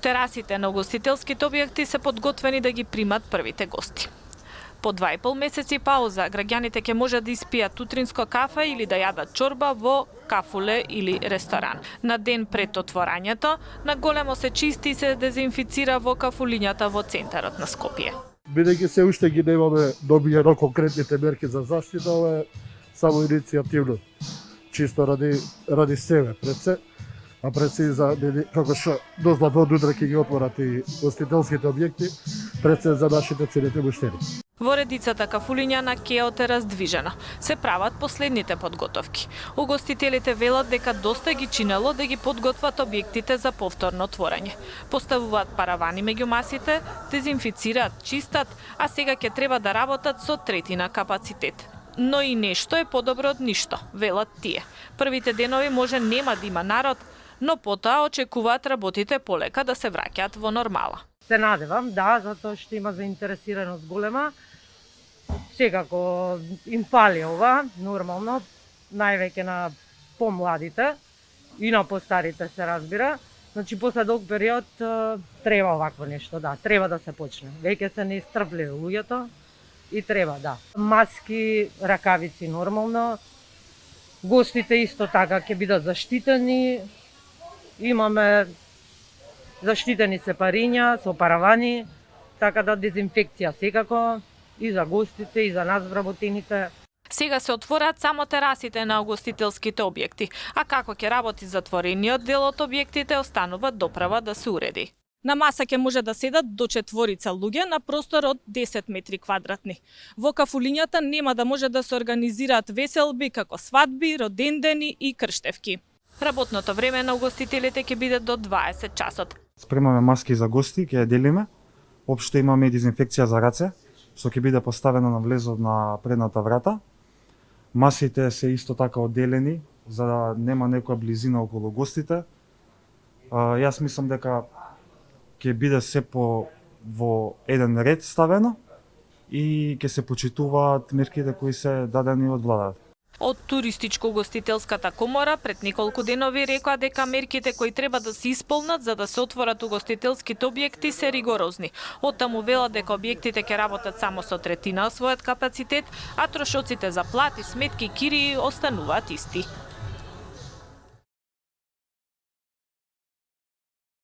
Терасите на угостителските објекти се подготвени да ги примат првите гости. По 2,5 месеци пауза, граѓаните ќе можат да испијат утринско кафе или да јадат чорба во кафуле или ресторан. На ден пред отворањето, на големо се чисти и се дезинфицира во кафулињата во центарот на Скопје. Бидејќи се уште ги немаме добиено конкретните мерки за заштита, ова е само иницијативно, чисто ради себе пред се, а пред се и за како што дознат од утре ќе ги отворат и гостителските објекти, пред се за нашите цените буштери. Во редицата кафулиња на Кеот е раздвижено. Се прават последните подготовки. Угостителите велат дека доста ги чинело да ги подготват објектите за повторно отворање. Поставуваат паравани меѓу масите, дезинфицираат, чистат, а сега ќе треба да работат со третина капацитет. Но и нешто е подобро од ништо, велат тие. Првите денови може нема да има народ, но потоа очекуваат работите полека да се враќаат во нормала. Се надевам, да, затоа што има заинтересираност голема. Секако им фали ова, нормално, највеќе на помладите и на постарите се разбира. Значи, после долг период треба овакво нешто, да, треба да се почне. Веќе се неистрпливи луѓето и треба, да. Маски, ракавици нормално, гостите исто така ќе бидат заштитени, имаме заштитени сепариња со паравани, така да дезинфекција секако и за гостите и за нас вработените. Сега се отворат само терасите на угостителските објекти, а како ќе работи затворениот дел од објектите останува доправа да се уреди. На маса ќе може да седат до 4 луѓе на простор од 10 метри квадратни. Во кафулињата нема да може да се организираат веселби како свадби, родендени и крштевки. Работното време на угостителите ќе биде до 20 часот. Спремаме маски за гости, ќе ја делиме. Општо имаме и дезинфекција за раце, што ќе биде поставено на влезот на предната врата. Масите се исто така одделени, за да нема некоја близина околу гостите. Јас мислам дека ќе биде се во еден ред ставено и ќе се почитуваат мерките кои се дадени од владата. Од Туристичко-угостителската комора пред неколку денови рекоа дека мерките кои треба да се исполнат за да се отворат угостителските објекти се ригорозни. Оттаму велат дека објектите ќе работат само со третина од својот капацитет, а трошоците за плати, сметки, кирии остануваат исти.